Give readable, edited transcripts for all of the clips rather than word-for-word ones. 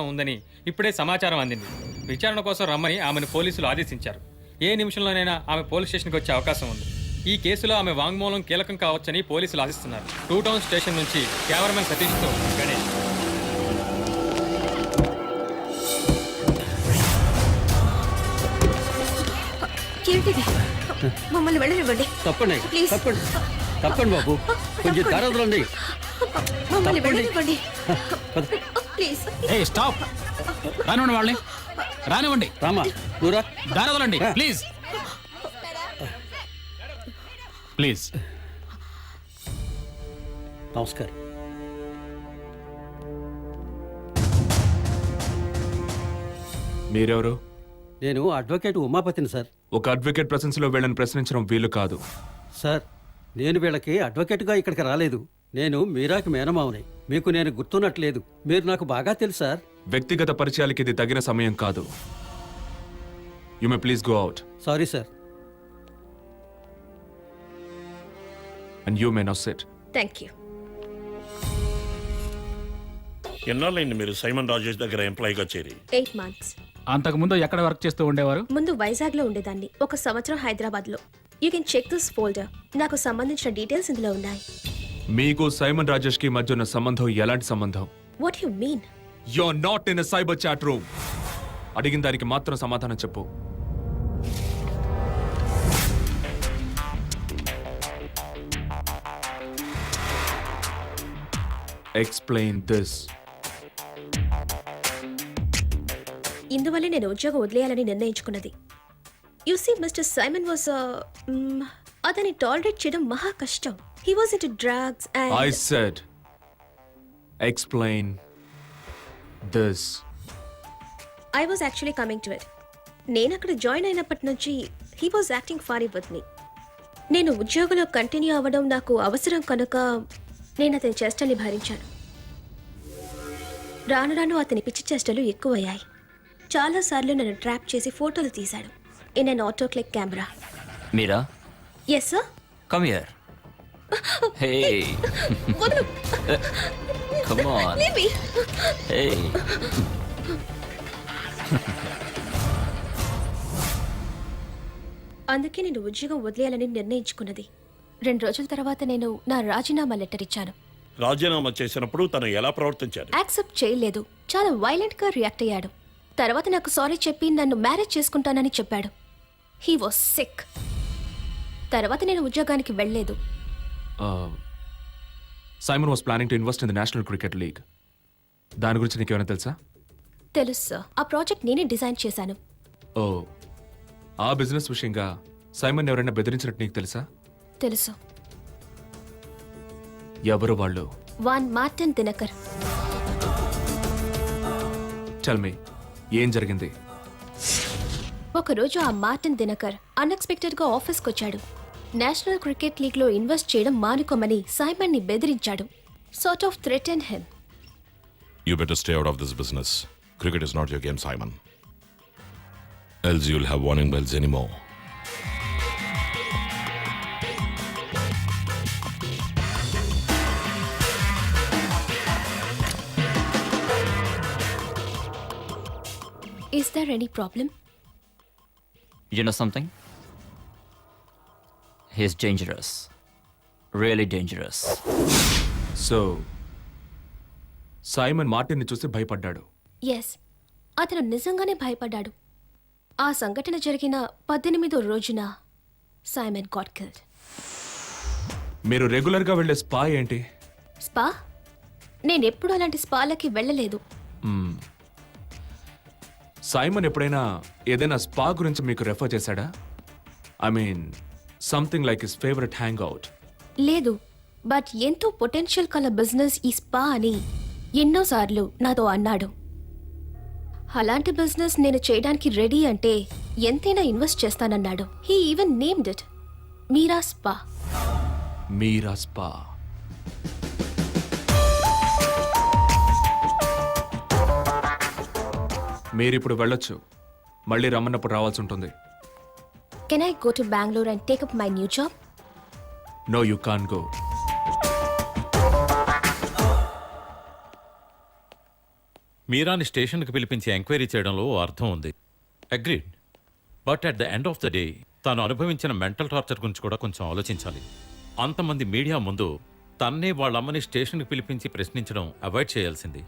ఉందని ఇప్పుడే సమాచారం అందింది. విచారణ కోసం రమ్మని ఆమెను పోలీసులు ఆదేశించారు. ఏ నిమిషంలోనైనా ఆమె పోలీస్ స్టేషన్కి వచ్చే అవకాశం ఉంది. ఈ కేసులో ఆమె వాంగ్మూలం కీలకం కావచ్చని పోలీసులు ఆశిస్తున్నారు. 2 టౌన్ స్టేషన్ నుంచి కెమెరామెన్ సతీష్తో గణేష్. ఏంటిది? మమ్మల్ని వెళ్ళనివ్వండి. తప్పండి ప్లీజ్. తప్పండి తప్పండి బాబు, కొంచెం దారదులండి. మమ్మల్ని వెళ్ళనివ్వండి ప్లీజ్. ఏ స్టాప్, రానివ్వండి వాళ్ళని, రానివ్వండి. రామా దూరా. దారదలండి ప్లీజ్ ప్లీజ్. నమస్కారం. మీరెవరు? నేను అడ్వకేట్ ఉమాపతిని సార్. ఒక అడ్వకేట్ ప్రెసెన్స్ లో వీళ్ళని ప్రశ్నించడం వీలు కాదు. సార్, నేను వీళ్ళకి అడ్వకేట్గా ఇక్కడికి రాలేదు. నేను మీరాకి మేనమావని. మీకు నేను గుర్తున్నట్లేదు. మీరు నాకు బాగా తెలుసు సార్. వ్యక్తిగత పరిచయాలకి ఇది తగిన సమయం కాదు. You may please go out. Sorry sir. And you may now sit. Thank you. ఎన్నాళ్ళైంది మీరు సైమన్ రాజేష్ దగ్గర ఎంప్లాయీగా చేరి? 8 months. అంతకుముందు ఎక్కడ వర్క్ చేస్తూ ఉండేవారు? ముందు వైజాగ్ లో ఉండేదాన్ని. 1 సంవత్సరం హైదరాబాద్ లో. You can check this folder. నాకు సంబంధించిన డీటెయిల్స్ ఇందులో ఉన్నాయి. మీకు సైమన్ రాజేష్ కి మధ్య ఉన్న సంబంధం ఎలాంటి సంబంధం? What you mean? You are not in a cyber chat room. అడిగిన దానికి మాత్రం సమాధానం చెప్పు. Explain this. ఇందువల్లే నేను ఉద్యోగం వదిలేయాలని నిర్ణయించుకున్నది. You see mister Simon was అతన్ని టాలరేట్ చేయడం మహా కష్టం. He was into drugs and I said, explain this. I was actually coming to it. నేను అక్కడ జాయిన్ అయినప్పటి నుంచి he was acting ఫారీ with me. నేను ఉద్యోగంలో కంటిన్యూ అవ్వడం నాకు అవసరం కనుక నేను అతని చేష్టల్ని భరించాను. రాను రాను అతని పిచ్చి చేష్టలు ఎక్కువయ్యాయి. చాలాసార్లు నన్ను ట్రాప్ చేసి ఫోటోలు తీశాడు in an autoclick camera. Meera? Yes sir. Come here. Hey. వదులు. Come on. Leave me. Hey. అందుకే నేను ఉద్యోగం వదిలేయాలని నిర్ణయించుకున్నది. 2 రోజుల తర్వాత నేను నా రాజీనామా లెటర్ ఇచ్చాను. రాజీనామా చేసినప్పుడు తను ఎలా ప్రవర్తించారు? యాక్సెప్ట్ చేయలేదు. చాలా వైలెంట్ గా రియాక్ట్ అయ్యాడు. తర్వాత నాకు సారీ చెప్పి నన్ను మ్యారేజ్ చేసుకుంటానని చెప్పాడు. He was sick. తర్వాత నేను ఉద్యోగానికి వెళ్ళలేదు. Simon was planning to invest in the National Cricket League. దాని గురించి నీకేమైనా తెలుసా? తెలుసు సార్. ఆ ప్రాజెక్ట్ నేనే డిజైన్ చేశాను. ఓ, ఆ బిజినెస్ విషయంగా సైమన్ ఎవరైనా బెదిరించినట్టు నీకు తెలుసా? తెలుసు. ఎవరు వాళ్ళు? వాన్ మార్టిన్ దినకర్. Tell me, ఏం జరిగింది? ఒకరోజు ఆ మార్టిన్ దినకర్ అన్ఎక్స్పెక్టెడ్ గా ఆఫీస్కి వచ్చాడు. నేషనల్ క్రికెట్ లీగ్ లో ఇన్వెస్ట్ చేయడం మానుకోమని సైమన్ ని బెదిరించాడు. Sort of threaten him. You better stay out of this business. Cricket is not your game, Simon. Else you'll have warning bells anymore. Is there any problem? You know something? He's dangerous. Really dangerous. So Simon మార్టిన్ని చూసి భయపడ్డాడు. Yes, అతను నిజంగానే భయపడ్డాడు. ఆ సంఘటన జరిగిన 18వ రోజున సైమన్ గాట్ కిల్డ్. మీరు రెగ్యులర్గా వెళ్ళే స్పా ఏంటి? స్పా? నేనెప్పుడు అలాంటి స్పాలకి వెళ్ళలేదు. సైమన్ ఎప్పుడైనా ఏదైనా స్పా గురించి మీకు రెఫర్ చేశాడా? I mean something like his favourite hang out. లేదు, బట్ ఎంతో పొటెన్షియల్ కల బిజినెస్ ఈ స్పా అని ఎన్నోసార్లు నాతో అన్నాడు. అలాంటి బిజినెస్ నేను చేయడానికి రెడీ అంటే ఎంతైనా ఇన్వెస్ట్ చేస్తానన్నాడు. He even named it Meera spa. Meera spa. మీరిప్పుడు వెళ్ళొచ్చు. మళ్ళీ రమ్మన్నప్పుడు రావాల్సి ఉంటుంది. Can I go to Bengaluru and take up my new job? No, you can't go. మీరాని స్టేషన్కి పిలిపించి ఎంక్వైరీ చేయడంలో ఓ అర్థం ఉంది. Agreed. But at the end of the day తాను అనుభవించిన మెంటల్ టార్చర్ గురించి కూడా కొంచెం ఆలోచించాలి. అంతమంది మీడియా ముందు తన్నే వాళ్ళమ్మని స్టేషన్కి పిలిపించి ప్రశ్నించడం అవాయిడ్ చేయాల్సింది.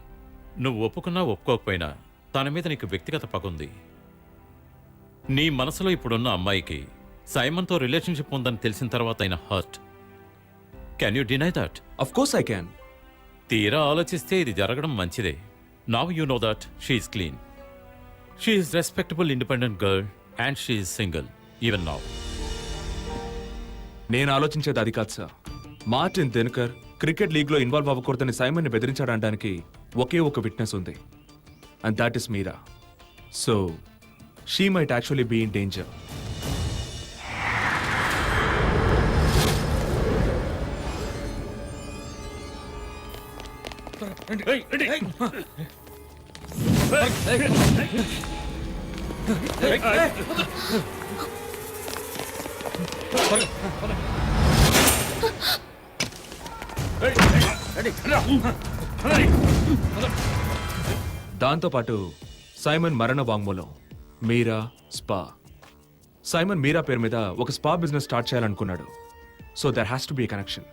నువ్వు ఒప్పుకున్నా ఒప్పుకోకపోయినా తన మీద నీకు వ్యక్తిగత పగుంది. నీ మనసులో ఇప్పుడున్న అమ్మాయికి సైమన్తో రిలేషన్షిప్ ఉందని తెలిసిన తర్వాత అయిన hurt. Can you deny that? Of course I can. తీరా ఆలోచిస్తే ఇది జరగడం మంచిదే. Now you know that she's clean, she's respectable independent girl and she's single even now. నేను ఆలోచించేది అది కాదు సార్. మార్టిన్ దినకర్ క్రికెట్ లీగ్లో ఇన్వాల్వ్ అవ్వకూడదని సైమన్ని బెదిరించాడనడానికి ఒకే ఒక విట్నెస్ ఉంది, and that is Meera. So she might actually be in danger. దాంతోపాటు సైమన్ మరణ వాంగ్మూలం, మీరా స్పా. సైమన్ మీరా పేరు మీద ఒక స్పా బిజినెస్ స్టార్ట్ చేయాలనుకున్నాడు. So there has to be connection.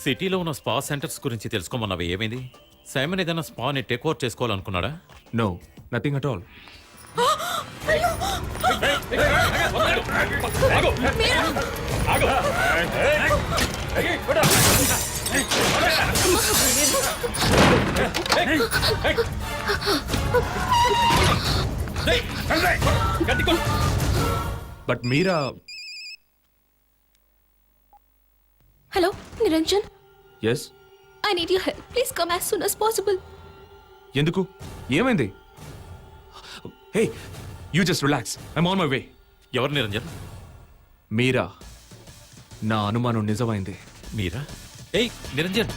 సిటీలో ఉన్న స్పా సెంటర్స్ గురించి తెలుసుకోమన్నవి ఏమైంది? సైమన్ ఏదైనా స్పాని టేక్ ఓవర్ చేసుకోవాలనుకున్నాడా? No, nothing at all. But Meera. Hello Niranjan, yes. I need your help. Please come as soon as possible. ఎందుకు? ఏమైంది? Hey, you just relax, I'm on my way. ఎవరు నిరంజన్? మీరా. నా అనుమానం నిజమైంది. మీరా? ఏయ్ నిరంజన్!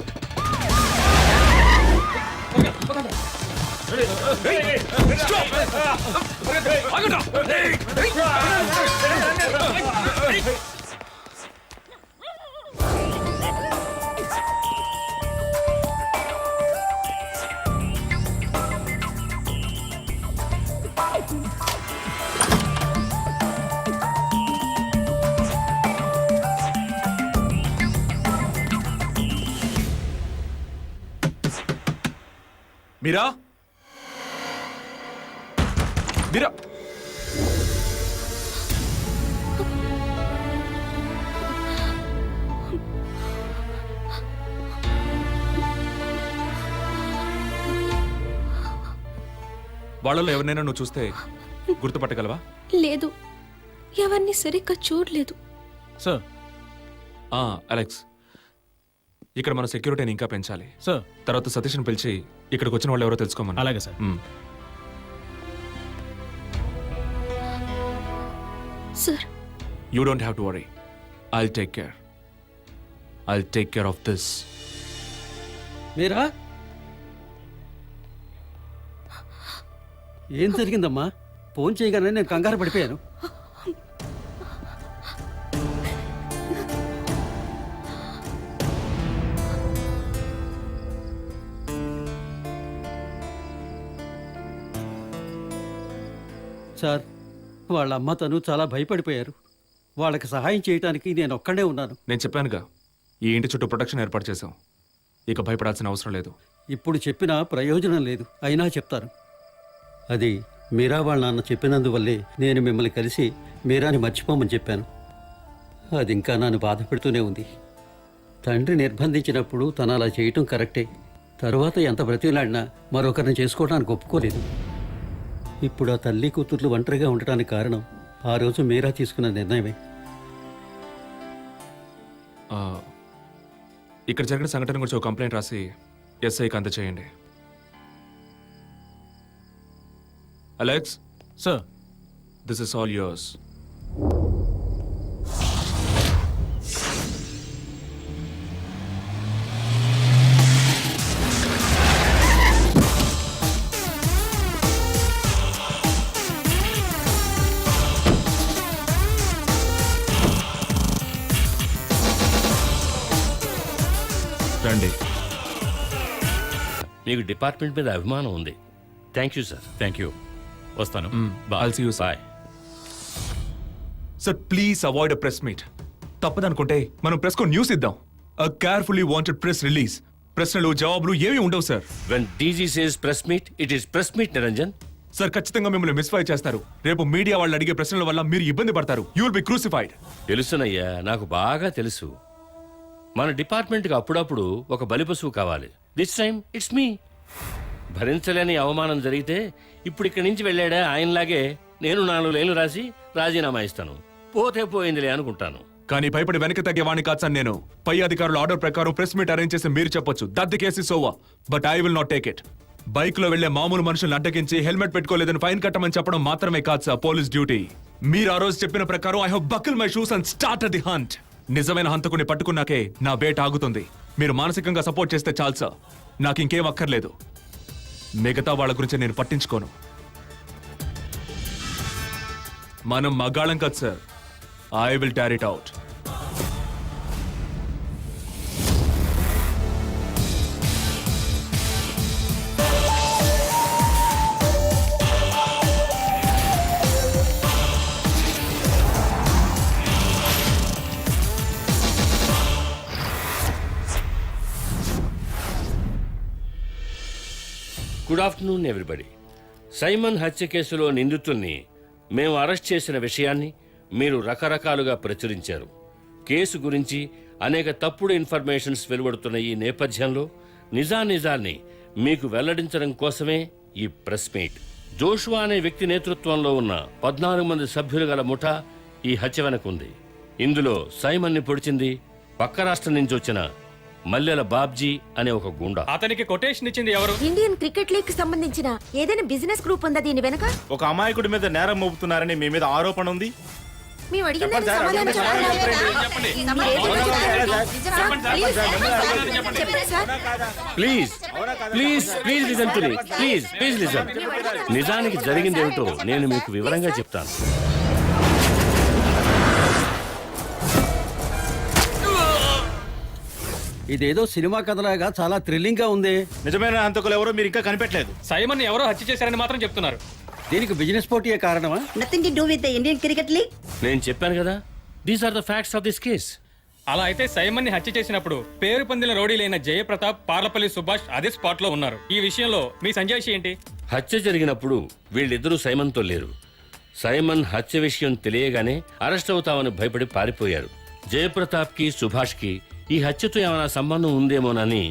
మీరా, మీరా. వాళ్ళలో ఎవరినైనా నువ్వు చూస్తే గుర్తుపట్టగలవా? లేదు, ఎవరిని సరిగ్గా చూడలేదు. సార్. అలెక్స్, ఇక్కడ మన సెక్యూరిటీని ఇంకా పెంచాలి సార్. తర్వాత సతీష్ని పిలిచి ఇక్కడికి వచ్చిన వాళ్ళు ఎవరో తెలుసుకోమని. అలాగే sir. Sir, you don't have to worry. I'll take care. I'll take care of this. Meera, ఏం జరిగిందమ్మా? ఫోన్ చేయగానే నేను కంగారు పడిపోయాను. సార్, వాళ్ళ అమ్మ తను చాలా భయపడిపోయారు. వాళ్ళకి సహాయం చేయడానికి నేను ఒక్కడే ఉన్నాను. నేను చెప్పానుగా, ఈ ఇంటి చుట్టూ ప్రొటెక్షన్ ఏర్పాటు చేశాం. ఇక భయపడాల్సిన అవసరం లేదు. ఇప్పుడు చెప్పినా ప్రయోజనం లేదు, అయినా చెప్తాను. అది మీరా వాళ్ళ నాన్న చెప్పినందువల్లే నేను మిమ్మల్ని కలిసి మీరాని మర్చిపోమని చెప్పాను. అది ఇంకా నన్ను బాధ పెడుతూనే ఉంది. తండ్రి నిర్బంధించినప్పుడు తను అలా చేయటం కరెక్టే. తరువాత ఎంత బ్రతిలాడినా మరొకరిని చేసుకోవడానికి ఒప్పుకోలేదు. ఇప్పుడు ఆ తల్లి కూతుర్లు ఒంటరిగా ఉండటానికి కారణం ఆ రోజు మీరా తీసుకున్న నిర్ణయమే. ఇక్కడ జరిగిన సంఘటన గురించి ఒక కంప్లైంట్ రాసి ఎస్ఐకి అందచేయండి. Alex. Sir. This is all yours. రండి. మీ మీకు డిపార్ట్మెంట్ మీద అభిమానం ఉంది. Thank you sir. Thank you. వస్తాను. I'll see you, sir. Bye. Sir please avoid a press meet. తప్పదనుకుంటే మనం ప్రెస్ కు న్యూస్ ఇద్దాం. A carefully wanted press release. ప్రశ్నలు జవాబులు ఏమీ ఉండవు sir. When DG says press meet, it is press meet Niranjan. Sir ఖచ్చితంగా మిమ్మల్ని మిస్ఫై చేస్తారు. రేపు మీడియా వాళ్ళు అడిగే ప్రశ్నల వల్ల మీరు ఇబ్బంది పడతారు. You will be crucified. తెలుసునయ్యా, నాకు బాగా తెలుసు. మన డిపార్ట్మెంట్కి అప్పుడప్పుడు ఒక బలిపశువు కావాలి. This time it's me. భరించలేని అవమానం జరిగితే ఇప్పుడు ఇక్కడి నుంచి వెళ్ళాడా ఆయనలాగే నేను 4 లైన్లు రాసి రాజీనామా ఇస్తాను. పోతే పోయిందిలే అనుకుంటాను. కానీ భయపడి వెనక్కి తగ్గేవాణ్ణి కాదు సార్ నేను. పై అధికారుల ఆర్డర్ ప్రకారం ప్రెస్ మీట్ అరేంజ్ చేసి మీరు చెప్పొచ్చు that the case is over. But I will not take it. Bike లో వెళ్లే మామూలు మనుషులను అడ్డగించి హెల్మెట్ పెట్టుకోలేదని ఫైన్ కట్టమని చెప్పడం మాత్రమే కాదు సార్ పోలీస్ డ్యూటీ. మీరు ఆ రోజు చెప్పిన ప్రకారం I have buckle my shoes and start the hunt. నిజమైన హంతకుని పట్టుకున్నాకే నా వేట ఆగుతుంది. మీరు మానసికంగా సపోర్ట్ చేస్తే చాలు సార్. నాకు ఇంకేం అక్కర్లేదు. మిగతా వాళ్ళ గురించి నేను పట్టించుకోను. మనం మగాళం కాదు సార్. ఐ విల్ టార్ it out. Good afternoon everybody. Simon హత్య కేసులో నిందితుల్ని మేము అరెస్ట్ చేసిన విషయాన్ని మీరు రకరకాలుగా ప్రచురించారు. కేసు గురించి అనేక తప్పుడు ఇన్ఫర్మేషన్స్ వెలువడుతున్న ఈ నేపథ్యంలో నిజాన్ని మీకు వెల్లడించడం కోసమే ఈ ప్రెస్ మీట్. జోషువా అనే వ్యక్తి నేతృత్వంలో ఉన్న 14 మంది సభ్యులు గల ముఠా ఈ హత్య వెనక ఉంది. ఇందులో సైమన్ని పొడిచింది పక్క రాష్ట్రం నుంచి వచ్చిన మల్లెల బాబ్జీ అనే ఒక గుండా. అతనికి కొటేషన్ ఇచ్చింది ఎవరు? ఇండియన్ క్రికెట్ లీగ్ కి సంబంధించిన ఏదైనా బిజినెస్ గ్రూప్ ఉందా దీని వెనక? ఒక అమాయకుడి మీద నేరం మోపుతున్నారని మీ మీద ఆరోపణ ఉంది. మేము అడిగిన దానికి సమాధానం చెప్పండి. చెప్పండి sir. Please please please listen to me. Please please listen. నిజానికి జరిగింది ఏమిటో నేను మీకు వివరంగా చెప్తాను. ఇదేదో సినిమా కథలాగా చాలా థ్రిల్లింగ్ గా ఉంది. నిజమైన హంతకులు ఎవరో మీరు ఇంకా కనిపెట్టలేదు. సైమన్ ఎవరో హత్య చేశారని మాత్రం చెప్తున్నారు. దీనికి బిజినెస్ పోటీయే కారణమా? Nothing to do with the Indian cricket league. నేను చెప్పాను కదా, these are the facts of this case. అలా అయితే సైమన్ ని హత్య చేసినప్పుడు పేరు పొందిన రౌడీలైన జయప్రతాప్, పార్లపల్లి సుభాష్ అదే స్పాట్ లో ఉన్నారు. ఈ విషయంలో మీ సంజాయిషి ఏంటి? హత్య జరిగినప్పుడు వీళ్ళిద్దరూ సైమన్తో లేరు. సైమన్ హత్య విషయం తెలియగానే అరెస్ట్ అవుతామని భయపడి పారిపోయారు. జయప్రతాప్కి, సుభాష్కి ఈ హత్యతో ఏమైనా సంబంధం ఉందేమోనని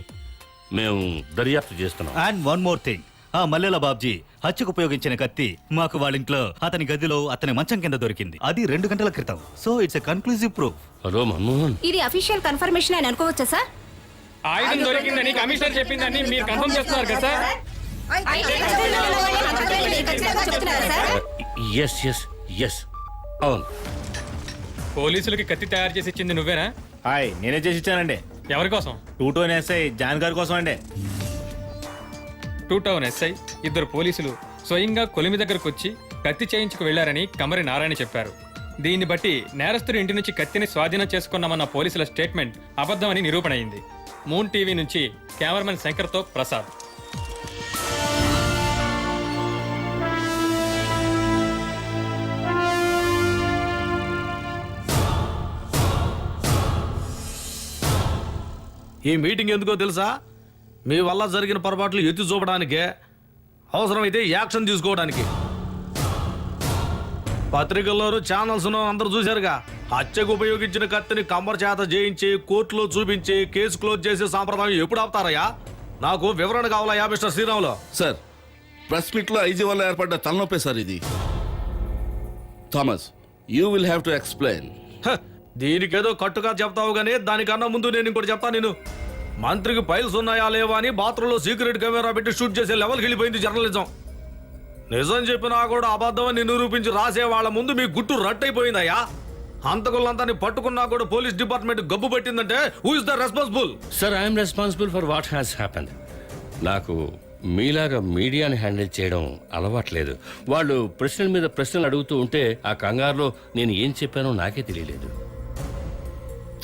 మేము దర్యాప్తు చేస్తున్నాం. అండ్ వన్ మోర్ థింగ్, ఆ మల్లెల బాబ్జీ హత్యకు ఉపయోగించిన కత్తి మాకు వాళ్ళ ఇంట్లో అతని గదిలో అతని మంచం కింద దొరికింది. అది 2 గంటల క్రితం. So it's a conclusive proof. Hello Manmohan, ఇది అఫీషియల్ కన్ఫర్మేషన్ అని అనుకోవచ్చా సార్? ఆయుధం దొరికిందని కమిషనర్ చెప్పిందని మీరు కన్ఫర్మ్ చేస్తున్నారు కదా సార్? ఎస్ ఎస్ ఎస్ అవును. పోలీసులకి కత్తి తయారు చేసి ఇచ్చింది నువ్వేనా? హాయ్, నేనే చేసి ఇచ్చానండి. ఎవరి కోసం? 2 టౌన్ ఎస్ఐ జాన్ గారి కోసం అండి. 2 టౌన్ ఎస్ఐ, 2 పోలీసులు స్వయంగా కొలిమి దగ్గరకు వచ్చి కత్తి చేయించుకు వెళ్లారని కమరి నారాయణ చెప్పారు. దీన్ని బట్టి నేరస్తుడి ఇంటి నుంచి కత్తిని స్వాధీనం చేసుకున్నామన్న పోలీసుల స్టేట్మెంట్ అబద్ధమని నిరూపణ అయింది. మూన్ టీవీ నుంచి కెమెరామెన్ శంకర్తో ప్రసాద్. ఈ మీటింగ్ ఎందుకో తెలుసా? మీ వల్ల జరిగిన పొరపాట్లు ఎత్తి చూపడానికే, అవసరమైతే యాక్షన్ తీసుకోవడానికి. పత్రికల్లోనూ ఛానల్స్ను అందరూ చూశారుగా. హత్యకు ఉపయోగించిన కత్తిని కమ్మర్ చేత చేయించి కోర్టులో చూపించి కేసు క్లోజ్ చేసే సాంప్రదాయం ఎప్పుడు ఆపుతారయ్యా? నాకు వివరణ కావాలయ్యా mister Sriramulu. Sir, press meet లో ఐజీ వల్ల ఏర్పడ్డ తలనొప్పే సార్ ఇది. Thomas, you will have to explain. దీనికేదో కట్టుగా చెప్తావు గానీ దానికన్నా ముందు నేను ఇంకోటి చెప్తా. నేను మంత్రికి ఫైల్స్ ఉన్నాయా లేవా అని బాత్రూంలో సీక్రెట్ కెమెరా పెట్టి షూట్ చేసే లెవెల్కి వెళ్ళిపోయింది జర్నలిజం. నిజం చెప్పినా కూడా అబద్ధమని నిరూపించి రాసే వాళ్ళ ముందు మీ గుట్టు రట్టయిపోయిందయ్యా. హంతకులంతా పట్టుకున్నా కూడా పోలీస్ డిపార్ట్మెంట్ గబ్బు పెట్టిందంటే who is the responsible? Sir, I'm responsible for what has happened. నాకు మీలాగా మీడియాని హ్యాండిల్ చేయడం అలవాట్లేదు. వాళ్ళు ప్రశ్నల మీద ప్రశ్నలు అడుగుతూ ఉంటే ఆ కంగారులో నేను ఏం చెప్పానో నాకే తెలియలేదు.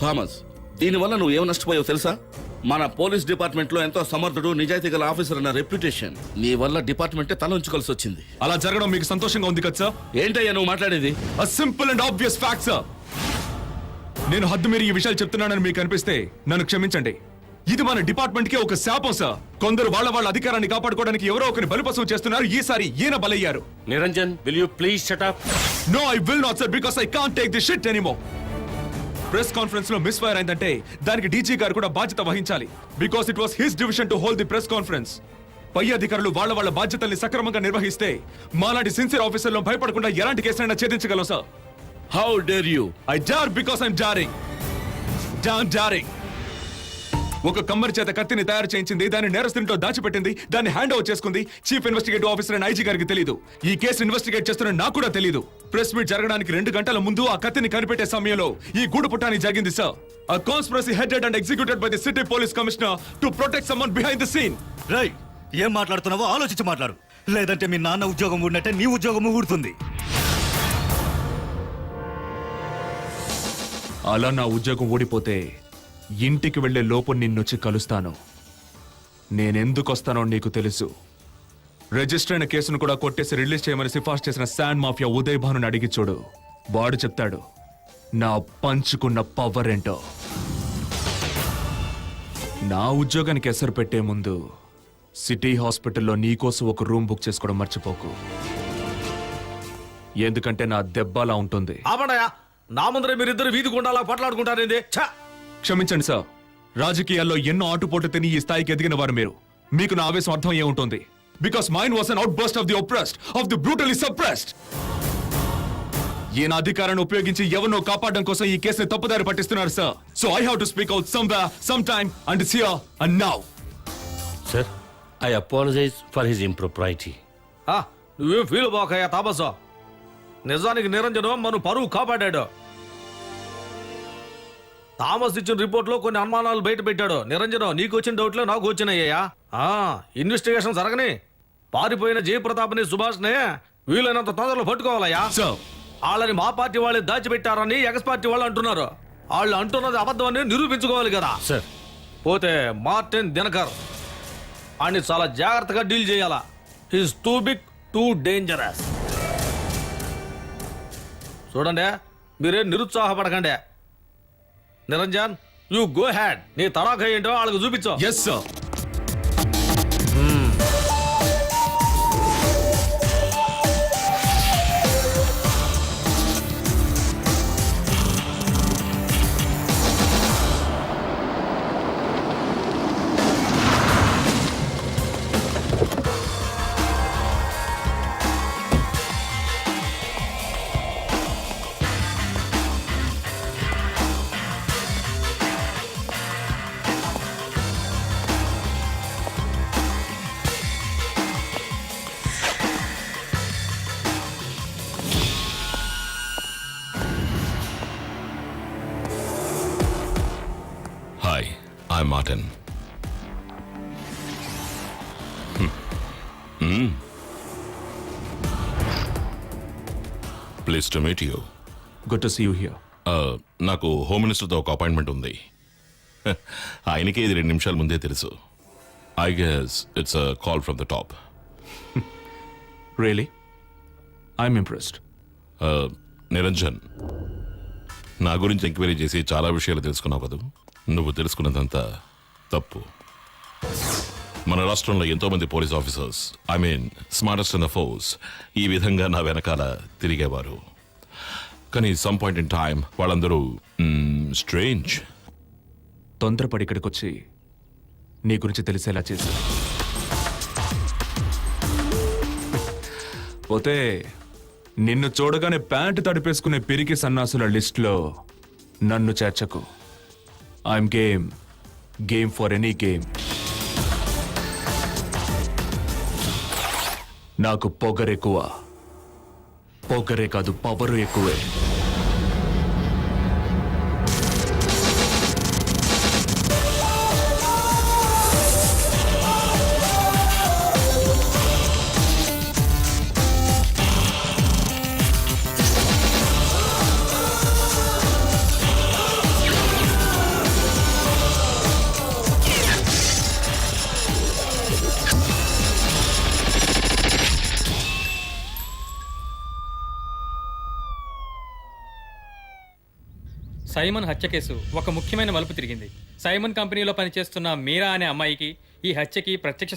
థామస్, దీనివల్ల నువ్వు ఏం నష్టపోయావు తెలుసా? మన పోలీస్ డిపార్ట్మెంట్ లో ఎంతో సమర్థుడు నిజాయితీ గల ఆఫీసర్ అన్న రెప్యుటేషన్ నీ వల్ల డిపార్ట్మెంటే తల ఉంచుకోవాల్సి వచ్చింది. అలా జరగడం మీకు సంతోషంగా ఉంది కదా సార్? ఏంటయ్యా నువ్వు మాట్లాడేది? A simple and obvious fact, sir. నేను హద్దు మీరు ఈ విషయాలు చెప్తున్నానని మీకు అనిపిస్తే నన్ను క్షమించండి. ఇది మన డిపార్ట్మెంట్ కి ఒక శాపం సార్. కొందరు వాళ్ళ అధికారాన్ని కాపాడుకోవడానికి ఎవరో ఒకరిని బలిపశువు చేస్తున్నారు. ఈసారి ఈయన బలయ్యారు. Niranjan, will you please shut up? No, I will not, sir, because I can't take this shit anymore. Press conference లో మిస్ ఫైర్ అయిందంటే దానికి డీజీ గారు కూడా బాధ్యత వహించాలి. Because it was his division to hold the press conference. పై అధికారులు వాళ్ళ బాధ్యతల్ని సక్రమంగా నిర్వహిస్తే మాలాంటి సిన్సియర్ ఆఫీసర్లు భయపడకుండా ఎలాంటి కేసులైనా ఛేదించగలం sir. How dare you? I dare because I'm daring. Daring. ఒక కమ్మరి చేత కత్తిని తయారు చేయించింది, దాన్ని నేరస్తునితో దాచిపెట్టింది, దాన్ని హ్యాండ్ ఓవర్ చేసుకుంది. Chief investigative officer and IG గారికి తెలియదు. ఈ కేసు ఇన్వెస్టిగేట్ చేస్తున్న నాకు కూడా తెలియదు. ప్రెస్ మీట్ జరగడానికి 2 గంటల ముందు ఆ కత్తిని కనిపెట్టే సమయంలో ఈ గూడు పుట్టాని జరిగింది sir. A conspiracy headed and executed by the city police commissioner to protect someone behind the scene. రై, ఏం మాట్లాడుతున్నావో ఆలోచించి మాట్లాడు, లేదంటే మీ నాన్న ఉద్యోగం ఊడినట్టే నీ ఉద్యోగం ఊడుతుంది. అలా నా ఉద్యోగం ఓడిపోతే ఇంటికి వెళ్లే లోపు నిన్నొచ్చి కలుస్తాను. నేనెందుకు వస్తానో నీకు తెలుసు. రిజిస్టర్ అయిన కేసును కూడా కొట్టేసి రిలీజ్ చేయమని సిఫార్సు చేసిన శాండ్ మాఫియా ఉదయ్ భానుని అడిగి చూడు. వాడు చెప్తాడు నా పంచుకున్న పవర్ ఏంటో. నా ఉద్యోగానికి ఎసరు పెట్టే ముందు సిటీ హాస్పిటల్లో నీకోసం ఒక రూమ్ బుక్ చేసుకోవడం మర్చిపోకు. ఎందుకంటే నా దెబ్బలా ఉంటుంది. ఆపండయా, నా ముందరే మీరిద్దరు వీధి గుండాలా పట్లాడుకుంటారేంది? క్షమించండి సార్, రాజకీయాల్లో ఎన్నో ఆటుపోటు తిని ఈ స్థాయికి ఎదిగిన వారు మీరు. మీకు నా ఆవేశం అర్థం ఏముంటుంది? Because mine was an outburst of the oppressed, of the brutally suppressed. ఈయన అధికారాన్ని ఉపయోగించి ఎవరినో కాపాడడం కోసం ఈ కేసుని తప్పుదారి పట్టిస్తున్నారు sir. So I have to speak out somewhere, some time, and it's here and now. Sir, I apologise for his impropriety. నువ్వేం ఫీల్ బాకయ్యా తాపసా. నిజానికి నిరంజన్ మనం పరువు కాపాడాడు. థామస్ ఇచ్చిన రిపోర్ట్ లో కొన్ని అనుమానాలు బయట పెట్టాడు. నిరంజన్, నీకు వచ్చిన డౌట్లే నాకు వచ్చినాయ్యా. ఇన్వెస్టిగేషన్ జరగని పారిపోయిన జయప్రతాప్ని, సుభాష్నే వీలైనంత తొందరలో పట్టుకోవాలయ్యా. వాళ్ళని మా పార్టీ వాళ్ళే దాచిపెట్టారని ఎక్స్ పార్టీ వాళ్ళు అంటున్నారు. వాళ్ళు అంటున్నది అబద్ధం అని నిరూపించుకోవాలి కదా సార్. పోతే మార్టిన్ దినకర్ అని చాలా జాగ్రత్తగా డీల్ చేయాలా. Is too big, too dangerous. చూడండి, మీరేం నిరుత్సాహపడకండి. Niranjan, you go ahead. నీ తడాఖా ఏంటో వాళ్ళకి చూపించు. Yes sir. Hi, I'm Martin. Pleased to meet you. Good to see you here. నాకు హోమ్ మినిస్టర్తో ఒక అపాయింట్మెంట్ ఉంది. ఆయనకి ఇది 2 నిమిషాల ముందే తెలుసు. I guess it's a call from the top. Really? I'm impressed. Niranjan, నా గురించి ఎంక్వైరీ చేసి చాలా విషయాలు తెలుసుకున్నావు కదా. నువ్వు తెలుసుకున్నదంతా తప్పు. మన రాష్ట్రంలో ఎంతో మంది police officers, I mean smartest in the force, ఈ విధంగా నా వెనకాల తిరిగేవారు. కానీ సమ్ పాయింట్ ఇన్ టైం వాళ్ళందరూ స్ట్రేంజ్. తొందరపడి ఇక్కడికి వచ్చి నీ గురించి తెలిసేలా చేశారు. పోతే నిన్ను చూడగానే ప్యాంటు తడిపేసుకునే పిరికి సన్నాసుల లిస్టులో నన్ను చేర్చకు. I'm game for any game. నాకు పొగరెక్కువ. పొగరే కాదు, పవరు ఎక్కువే. సైమన్ హత్య కేసు ఒక ముఖ్యమైన మలుపు తిరిగింది. సైమన్ కంపెనీలో పనిచేస్తున్న మీరా అనే అమ్మాయికి ఈ హత్యకి ప్రత్యక్ష